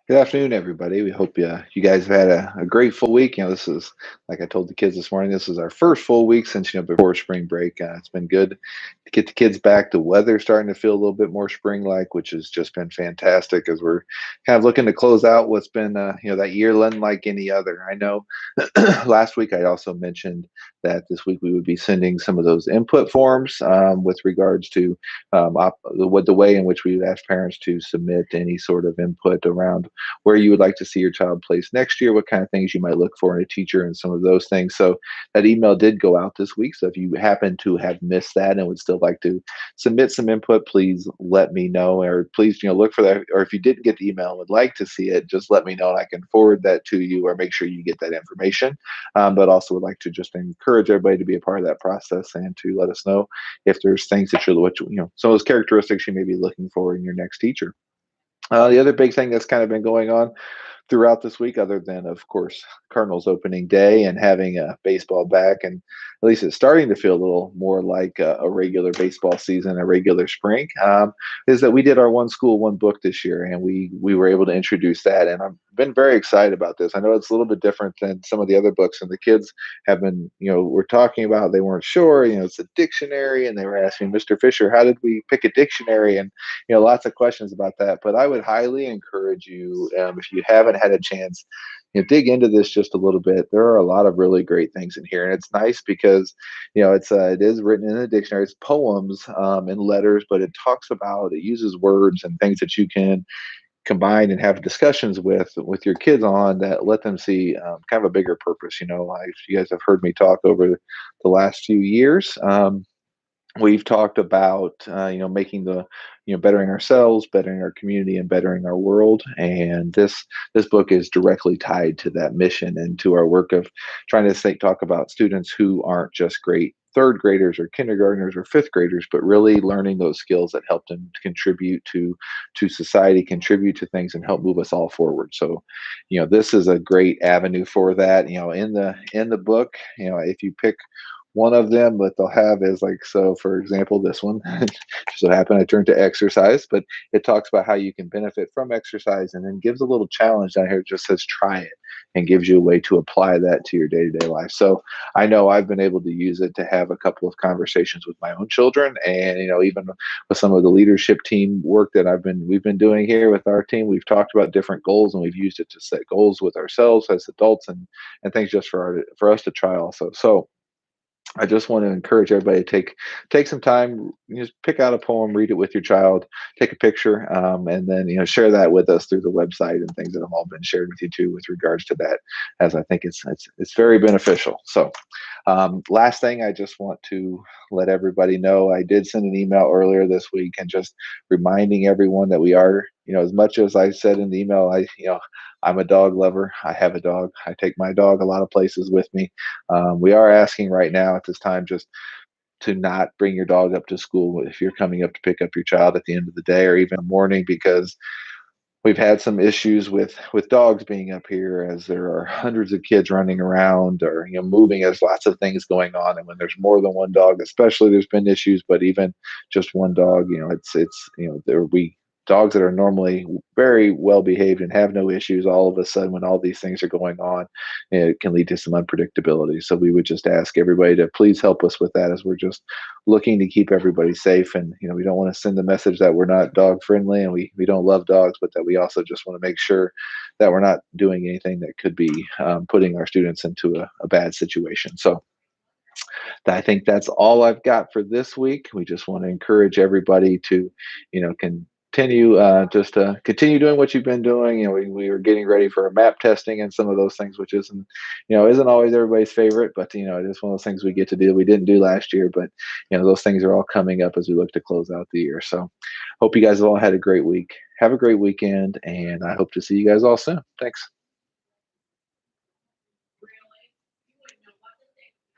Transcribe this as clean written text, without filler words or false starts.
Good afternoon, everybody. We hope you guys have had a great full week. This is, like I told the kids this morning, this is our first full week since, before spring break. It's been good to get the kids back. The weather's starting to feel a little bit more spring-like, which has just been fantastic as we're kind of looking to close out what's been, that year unlike any other. I know last week I also mentioned that this week we would be sending some of those input forms with regards to the way in which we would ask parents to submit any sort of input around where you would like to see your child place next year, what kind of things you might look for in a teacher, and some of those things. So that email did go out this week. So if you happen to have missed that and would still like to submit some input, please let me know, or please, look for that. Or if you didn't get the email and would like to see it, just let me know and I can forward that to you, or make sure you get that information. But also would like to just encourage everybody to be a part of that process and to let us know if there's things that some of those characteristics you may be looking for in your next teacher. The other big thing that's kind of been going on throughout this week, other than, of course, Cardinals opening day and having baseball back, and at least it's starting to feel a little more like a regular baseball season, a regular spring, is that we did our one school, one book this year, and we were able to introduce that, and I've been very excited about this. I know it's a little bit different than some of the other books, and the kids have been, we're talking about, they weren't sure, it's a dictionary, and they were asking Mr. Fisher, how did we pick a dictionary, and lots of questions about that. But I would highly encourage you, if you haven't had a chance, dig into this just a little bit. There are a lot of really great things in here, and it's nice because it is written in a dictionary. It's poems and letters, but it uses words and things that you can combine and have discussions with your kids on, that let them see kind of a bigger purpose. You guys have heard me talk over the last few years. We've talked about making bettering ourselves, bettering our community, and bettering our world, and this book is directly tied to that mission and to our work of trying to talk about students who aren't just great third graders or kindergartners or fifth graders, but really learning those skills that help them contribute to society, contribute to things, and help move us all forward. So this is a great avenue for that. In the book, if you pick one of them, but they'll have is like, so for example, this one just so happened I turned to exercise, but it talks about how you can benefit from exercise, and then gives a little challenge down here. It just says try it, and gives you a way to apply that to your day-to-day life. So I know I've been able to use it to have a couple of conversations with my own children, and even with some of the leadership team work that we've been doing here with our team. We've talked about different goals, and we've used it to set goals with ourselves as adults, and things just for us to try also. So I just want to encourage everybody to take some time, just pick out a poem, read it with your child, take a picture, and then share that with us through the website, and things that have all been shared with you too with regards to that, as I think it's very beneficial. So, last thing, I just want to let everybody know I did send an email earlier this week, and just reminding everyone that we are, as much as I said in the email, I'm a dog lover. I have a dog. I take my dog a lot of places with me. We are asking right now at this time just to not bring your dog up to school if you're coming up to pick up your child at the end of the day, or even in the morning, because we've had some issues with dogs being up here, as there are hundreds of kids running around, or moving. There's lots of things going on, and when there's more than one dog, especially, there's been issues. But even just one dog, it's there we dogs that are normally very well behaved and have no issues, all of a sudden, when all these things are going on, it can lead to some unpredictability. So we would just ask everybody to please help us with that, as we're just looking to keep everybody safe. And we don't want to send the message that we're not dog friendly, and we don't love dogs, but that we also just want to make sure that we're not doing anything that could be putting our students into a bad situation. So I think that's all I've got for this week. We just want to encourage everybody to, continue continue doing what you've been doing. We are getting ready for a map testing and some of those things, which isn't always everybody's favorite, but it is one of those things we get to do. We didn't do last year, but those things are all coming up as we look to close out the year. So hope you guys have all had a great week. Have a great weekend, and I hope to see you guys all soon. Thanks.